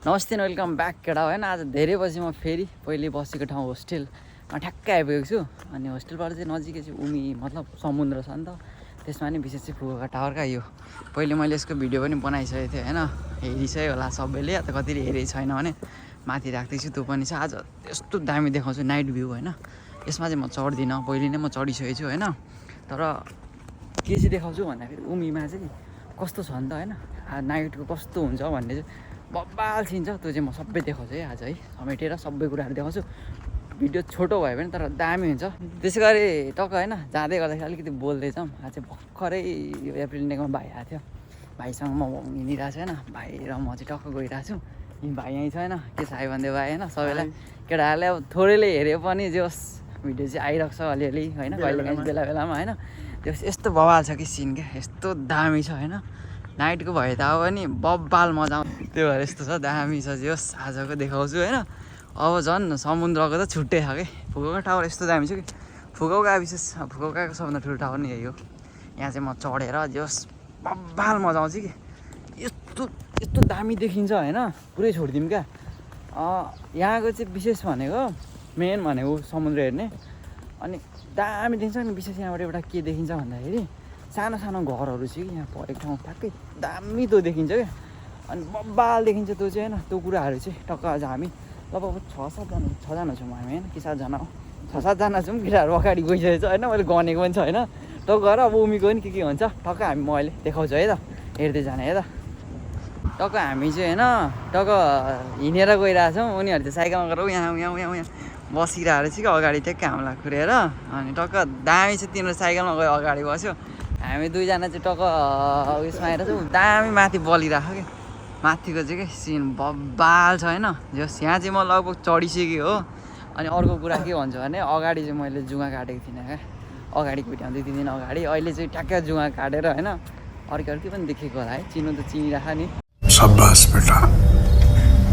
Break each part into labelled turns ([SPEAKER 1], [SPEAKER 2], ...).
[SPEAKER 1] नमस्ते welcome back केटा होइन आज धेरै पछि म फेरि पहिले बसेको ठाउँ होस्टेलमा ठ्याक्कै आइपुगेको छु अनि होस्टेलबाट चाहिँ नजिकै चाहिँ उमी मतलब समुद्र छ नि त त्यसमा नि विशेष चाहिँ फुकुका टावरका यो पहिले मैले यसको भिडियो पनि बनाइसकेको थिएँ होइन हेरिसक्यो होला सबैले या त कतिले हेरेको छैन भने माथि राख्दैछु त्यो पनि छ आज यस्तो दामी देखाउँछु नाइट भ्यू होइन यसमा चाहिँ म चढ्दिनँ पहिले नै म चढिसकेको छु होइन तर के चाहिँ देखाउँछु भन्दाखेरि उमीमा चाहिँ कस्तो छ नि त होइन नाइटको कस्तो हुन्छ भन्ने चाहिँ बब्बाल सिन छ त्यो चाहिँ म सबै देखाउँछु है आज है समेटेर सबै कुराहरू देखाउँछु भिडियो छोटो भयो भने तर दामी हुन्छ त्यसै गरी टक्क होइन जाँदै गर्दाखेरि अलिकति बोल्दै जाउँ आज चाहिँ भर्खरै यो अप्रिल इन्डियामा भाइ आएको थियो भाइसँग म हिँडिरहेको छु होइन भाइ र म चाहिँ टक्क गइरहेको छु यी भाइ यहीँ छ होइन के छ आइ भन्दै भाइ होइन सबैलाई केटाहरूले अब थोरैले हेऱ्यो पनि जे होस् भिडियो चाहिँ आइरहेको छ अलिअलि होइन कहिलेकाहीँ बेला बेलामा होइन त्यो यस्तो बवाल छ कि सिन क्या यस्तो दामी छ होइन नाइटको भए त अब नि बब्बाल मजा आउँछ त्यो भएर यस्तो छ दामी छ जे होस् आजको देखाउँछु होइन अब झन् समुद्रको त छुट्टै छ कि फुकुका टावर यस्तो दामी छ कि फुकुका विशेष फुकुकाको सबभन्दा ठुलो टावर नि यही हो यहाँ चाहिँ म चढेर जे होस् बब्बाल मजा आउँछ कि यस्तो यस्तो दामी देखिन्छ होइन पुरै छोडिदिउँ क्या यहाँको चाहिँ विशेष भनेको मेन भनेको समुद्र हेर्ने अनि दामी देखिन्छ नि विशेष यहाँबाट एउटा के देखिन्छ भन्दाखेरि सानो सानो घरहरू चाहिँ यहाँ परेको ठाउँ ठ्याक्कै दामी त्यो देखिन्छ क्या अनि बब्बाल देखिन्छ त्यो चाहिँ होइन त्यो कुराहरू चाहिँ टक्क आज हामी लगभग 6-7जना छौँ हामी होइन कि 7जना हो 6-7जना छौँ केटाहरू अगाडि गइसकेको छ होइन मैले गनेको पनि छ होइन टक्क गएर अब उमीको पनि के हुन्छ टक्क हामी म अहिले देखाउँछु है त हेर्दै जाने है त टक्क हामी चाहिँ होइन टक्क हिँडेर गइरहेछौँ उनीहरू चाहिँ साइकलमा गएर यहाँ बसिरहेको रहेछ कि अगाडि ट्याक्कै हामीलाई कुरेर अनि टक्क दामी चाहिँ तिनीहरू साइकलमा गयो अगाडि बस्यो हामी दुईजना चाहिँ टक्क उयसमा आएर चाहिँ दामी माथि बलिरहेको क्या माथिको चाहिँ के सिन बब्बाल छ होइन जस यहाँ चाहिँ म लगभग चढिसकेँ हो अनि अर्को कुरा के भन्छु भने अगाडि चाहिँ मैले जुगा काटेको थिइनँ क्या अगाडिको भिडियो 2-3 दिन अगाडि अहिले चाहिँ ट्याक्कै जुगा काटेर होइन अर्कै पनि देखेको होला है चिनो त चिनिराख नि
[SPEAKER 2] शाबाश बेटा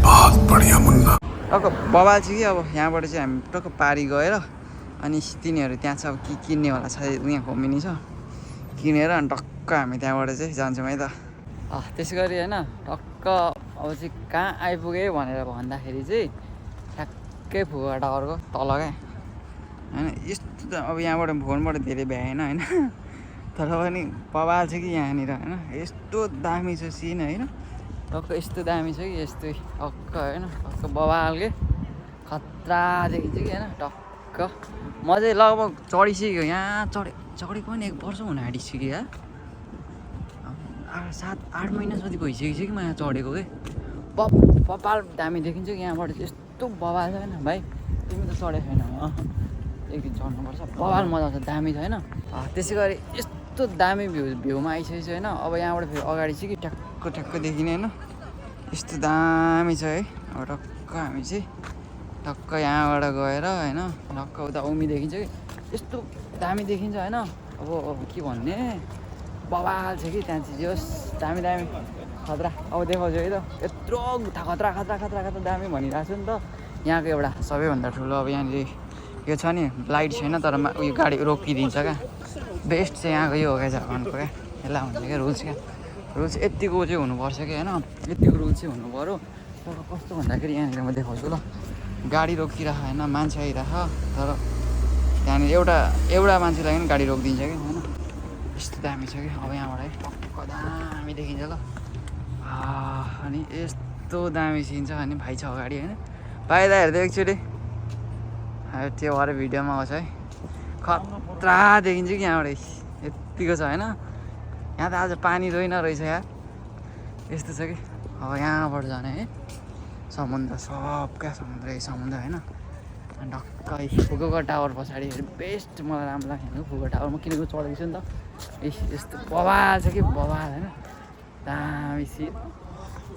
[SPEAKER 2] बहुत बढिया मुन्ना
[SPEAKER 1] टक्क बबाल छ कि अब यहाँबाट चाहिँ हामी टक्क पारी गएर अनि तिनीहरू त्यहाँ चाहिँ अब के किन्ने होला सायद यहाँ घुमिनी छ किनेर अनि टक्क हामी त्यहाँबाट चाहिँ जान्छौँ है त त्यसै गरी होइन टक्क अब चाहिँ कहाँ आइपुगेँ भनेर भन्दाखेरि चाहिँ ठ्याक्कै फुकुका टावरको तल क्या होइन यस्तो त अब यहाँबाट फोनबाट धेरै भ्याएन होइन तर पनि बवाल छ कि यहाँनिर होइन यस्तो दामी छ सिन होइन टक्क यस्तो दामी छ कि यस्तै टक्क होइन टक्क बवाल के खतरा देखिन्छ कि होइन टक्क म चाहिँ लगभग चढिसक्यो यहाँ चढेको पनि 1 वर्ष हुन आँटिसक्यो यार 7-8 महिना जति भइसकेको छ कि म यहाँ चढेको कि बबाल दामी देखिन्छ कि यहाँबाट चाहिँ यस्तो बवाल छ होइन भाइ तिमी त चढेको छैन एक दिन चढ्नुपर्छ बवाल मजा आउँछ दामी छ होइन त्यसै गरी यस्तो दामी भ्यूमा आइसकेको छ होइन अब यहाँबाट फेरि अगाडि चाहिँ कि ठ्याक्क देखिने होइन यस्तो दामी छ है अब टक्क हामी चाहिँ टक्क यहाँबाट गएर होइन टक्क उता उमी देखिन्छ कि यस्तो दामी देखिन्छ होइन अब के भन्ने बवाल छ कि त्यहाँ चाहिँ जोस् दामी खतरा अब देखाउँछु है त यत्रो खतरा दामी भनिरहेको छु नि त यहाँको एउटा सबैभन्दा ठुलो अब यहाँनिर यो छ नि लाइट छैन तर उयो गाडी रोकिदिन्छ क्या बेस्ट चाहिँ यहाँको यो हो क्या झारखण्डको क्या यसलाई भन्छ क्या रुल्स यत्तिको चाहिँ हुनुपर्छ कि होइन यत्तिको रुल चाहिँ हुनु पऱ्यो तर कस्तो भन्दाखेरि यहाँनिर म देखाउँछु ल गाडी रोकिरह होइन मान्छे आइरह तर त्यहाँनिर एउटा मान्छेलाई पनि गाडी रोकिदिन्छ कि होइन यस्तो दामी छ कि अब यहाँबाट है टक्क दामी देखिन्छ ल अनि यस्तो दामी सिन छ अनि भाइ छ अगाडि होइन पाइदा हेर्दै एकचोटि त्यो भएर भिडियोमा आउँछ है खतरा देखिन्छ कि यहाँबाट यत्तिको छ होइन यहाँ त आज पानी रोइन रहेछ यार यस्तो छ कि अब यहाँबाट जाने है समुद्र सब क्या समुद्र होइन अनि टक्क फुकुका टावर पछाडि बेस्ट मलाई राम्रो लाग्यो फुकुका टावर म किनेको चढेको छु नि त यस्तो बवाल छ कि बवाल होइन दामी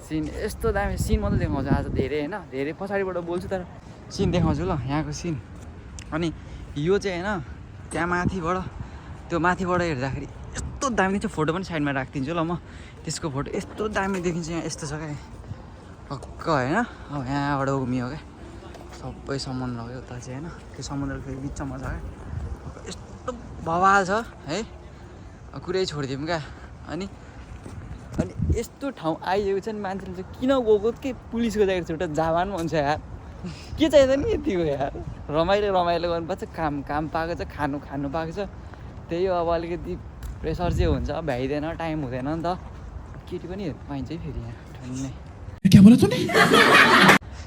[SPEAKER 1] सिन यस्तो दामी सिन मात्रै देखाउँछ आज धेरै होइन धेरै पछाडिबाट बोल्छु तर सिन देखाउँछु ल यहाँको सिन अनि यो चाहिँ होइन त्यहाँ माथिबाट हेर्दाखेरि यस्तो दामी देखिन्छ फोटो पनि साइडमा राखिदिन्छु ल म त्यसको फोटो यस्तो दामी देखिन्छ यहाँ यस्तो छ क्या टक्क होइन अब यहाँबाट उमी हो क्या सबै समुद्र हो उता चाहिँ होइन त्यो समुद्रको बिचमा छ क्या यस्तो बवाल छ है कुरै छोडिदिउँ क्या अनि यस्तो ठाउँ आइसकेको छ नि मान्छेले चाहिँ किन गएको के पुलिसको ज्याकेट छुट्टा जावान भन्छ यार के चाहिन्छ नि यतिको यार रमाइलो गर्नुपर्छ काम पाएको छ खानु पाएको छ त्यही हो अब अलिकति प्रेसर चाहिँ हुन्छ भ्याइँदैन टाइम हुँदैन नि त केटी पनि हेर्नु पाइन्छ है फेरि यहाँ ठन्नै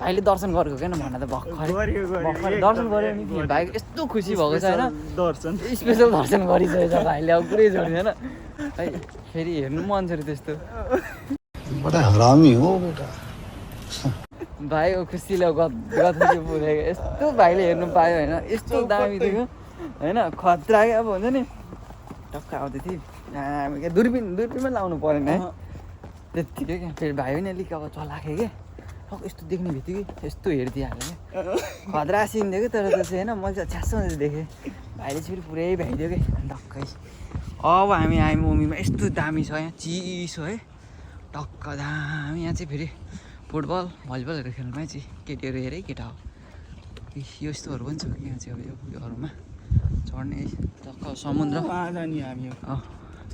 [SPEAKER 1] भाइले दर्शन गरेको क्या भन त भर्खर दर्शन गऱ्यो नि भाइ यस्तो खुसी भएको छ होइन स्पेसल दर्शन गरिसकेको छ भाइले अब कुरै जोडिँदैन है फेरि हेर्नु मन छ अरे त्यस्तो
[SPEAKER 2] बड़ा हरामी हो बेटा
[SPEAKER 1] भाइको खुसीले गथुरी पुगेको यस्तो भाइले हेर्नु पायो होइन यस्तो दामी थियो होइन खतरा क्या अब हुन्छ नि टक्क आउँदै थियो हामी क्या दूरबिनमा लाउनु परेन है त्यत्तिकै क्या फेरि भाइ पनि अलिक अब चलाएको क्या टक्क यस्तो देख्ने बित्तिकै यस्तो हेरिदिइहाल्यो क्या खतरा सिन दियो क्या तर त्यो चाहिँ होइन मैले चाहिँ छ्यासो देखेँ भाइले चाहिँ फेरि पुरै भ्याइदियो कि टक्कै अब हामी मम्मीमा यस्तो दामी छ यहाँ चिसो है टक्क दामी यहाँ चाहिँ फेरि फुटबल भलिबलहरू खेल्नुमै चाहिँ केटीहरू हेरै केटा हो यो यस्तोहरू पनि छ यहाँ चाहिँ अब योहरूमा चढ्ने टक्क समुद्र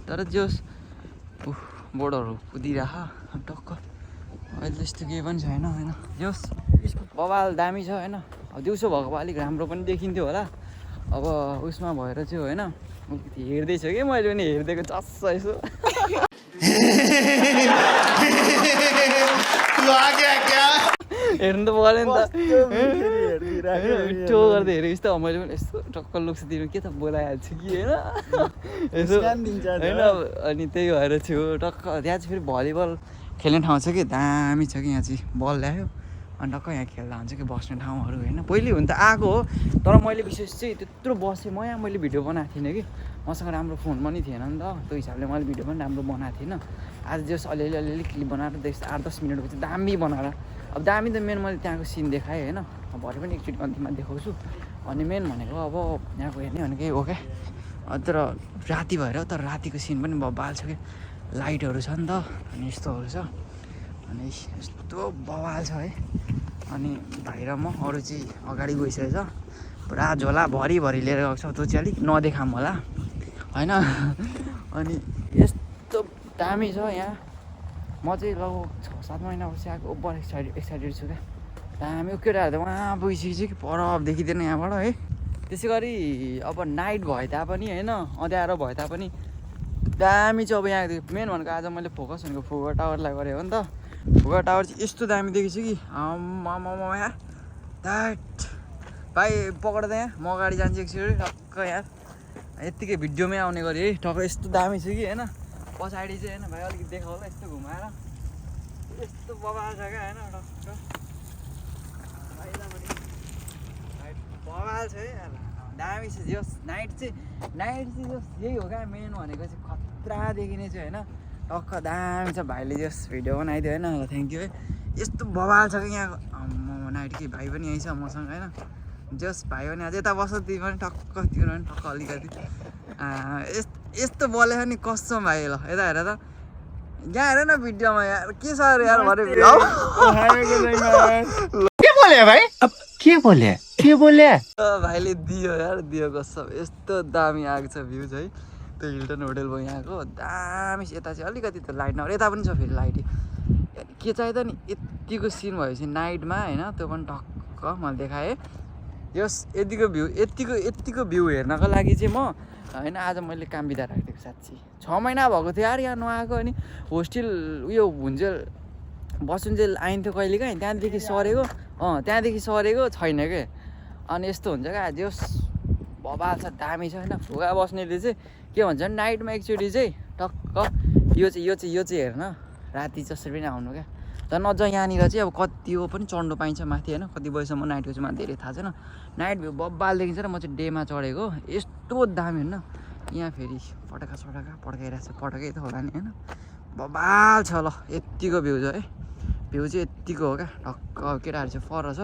[SPEAKER 1] तर जोस् बोर्डहरू कुदिरह टक्क अहिले त्यस्तो केही पनि छैन होइन जोस् बवाल दामी छ होइन अब दिउँसो भएको भए अलिक राम्रो पनि देखिन्थ्यो होला अब उसमा भएर चाहिँ होइन हेर्दैछु कि मैले पनि हेरिदिएको चस्स यसो हेर्नु त पऱ्यो नि त मिठो गर्दै हेरेको यस्तो मैले पनि यस्तो टक्क लुक्स दिनु के त बोलाइहाल्छु कि होइन यसो होइन अनि त्यही भएर थियो टक्क त्यहाँ चाहिँ फेरि भलिबल खेल्ने ठाउँ छ कि दामी छ कि यहाँ चाहिँ बल ल्यायो अनि टक्क यहाँ खेल्दा हुन्छ कि बस्ने ठाउँहरू होइन पहिले हुन त आएको हो तर मैले विशेष चाहिँ त्यत्रो बसेँ मैले भिडियो बनाएको थिइनँ कि मसँग राम्रो फोन पनि थिएन नि त त्यो हिसाबले मैले भिडियो पनि राम्रो बनाएको थिइनँ आज जस अलिअलि क्लिप बनाएर 8-10 मिनटको चाहिँ दामी बनाएर अब दामी त मेन मैले त्यहाँको सिन देखाएँ होइन अब भरे पनि एकचोटि अन्तिममा देखाउँछु अनि मेन भनेको अब यहाँको हेर्ने भनेकै हो क्या तर राति भएर तर रातिको सिन पनि बवाल छ क्या लाइटहरू छ नि त अनि यस्तोहरू छ अनि यस्तो बवाल छ है अनि भाइ र म अरू चाहिँ अगाडि गइसकेको छ पुरा झोला भरिभरि लिएर गएको छ त्यो चाहिँ अलिक नदेखाऊँ होला होइन अनि यस्तो दामी छ यहाँ म चाहिँ लगभग 6-7 महिनापछि आएको ओभर एक्साइटेड छु क्या दामी केटाहरू त उहाँ पुगिसकेको कि पर देखिँदैन यहाँबाट है त्यसै गरी अब नाइट भए तापनि होइन अँध्यारो भए तापनि दामी चाहिँ अब यहाँ मेन भनेको आज मैले फोकस भनेको फुगा टावरलाई गरेँ हो नि त फुगा टावर चाहिँ यस्तो दामी देखेछु कि यहाँ द्याट भाइ पक्ड त यहाँ म अगाडि जान्छु एकचोटि टक्क यहाँ यत्तिकै भिडियोमै आउने गरी है टक्क यस्तो दामी छ कि होइन पछाडि चाहिँ होइन भाइ अलिकति देखाउ होला यस्तो घुमाएर यस्तो बवाल छ क्या होइन टक्क बवाल छ है दामी छ जोस् नाइट चाहिँ जोस् यही हो क्या मेन भनेको चाहिँ खतरा देखिने चाहिँ होइन टक्क दामी छ भाइले जोस् भिडियो बनाइदियो होइन ल थ्याङ्क यू है यस्तो बवाल छ कि यहाँ म नाइट कि भाइ पनि यहीँ छ मसँग होइन जोस् भाइ पनि अझै यता बस्छ ती पनि टक्क त्यो पनि टक्क अलिकति यस्तो बोलेछ नि कसम भाइ ल यता हेर त यहाँ हेर न भिडियोमा यार के छ अरे यार भरे के बोले भाइले दियो यार दियो कसम यस्तो दामी आएको छ भ्यू चाहिँ त्यो हिल्टन होटेल भयो यहाँको दामी यता चाहिँ अलिकति त लाइट नभएर यता पनि छ फेरि लाइट के चाहियो त नि यत्तिको सिन भएपछि नाइटमा होइन त्यो पनि टक्क मैले देखाएँ यस यत्तिको भ्यू हेर्नको लागि चाहिँ म होइन आज मैले काम बिदा राखिदिएको साँच्ची 6 महिना भएको थियो यार यहाँ नआएको अनि होस्टेल उयो हुन्जेल बसुन्जेल आइन्थ्यो कहिले काहीँ त्यहाँदेखि सरेको छैन क्या अनि यस्तो हुन्छ क्या जोस् बवाल छ दामी छ होइन फुगा बस्नेले चाहिँ के भन्छ भने नाइटमा एकचोटि चाहिँ टक्क यो चाहिँ हेर्न राति जसरी पनि आउनु क्या झन् अझ यहाँनिर चाहिँ अब कति हो पनि चढ्नु पाइन्छ माथि होइन कति बजीसम्म नाइटको चाहिँ मलाई धेरै थाहा छैन नाइट भ्यू बब्बाल देखिन्छ र म चाहिँ डेमा चढेको यस्तो दामी होइन यहाँ फेरि पटका पड्काइरहेको छ पटकै त होला नि होइन बब्बाल छ ल यत्तिको भ्यू छ है भ्यू चाहिँ यत्तिको हो क्या टक्क केटाहरू चाहिँ फर छ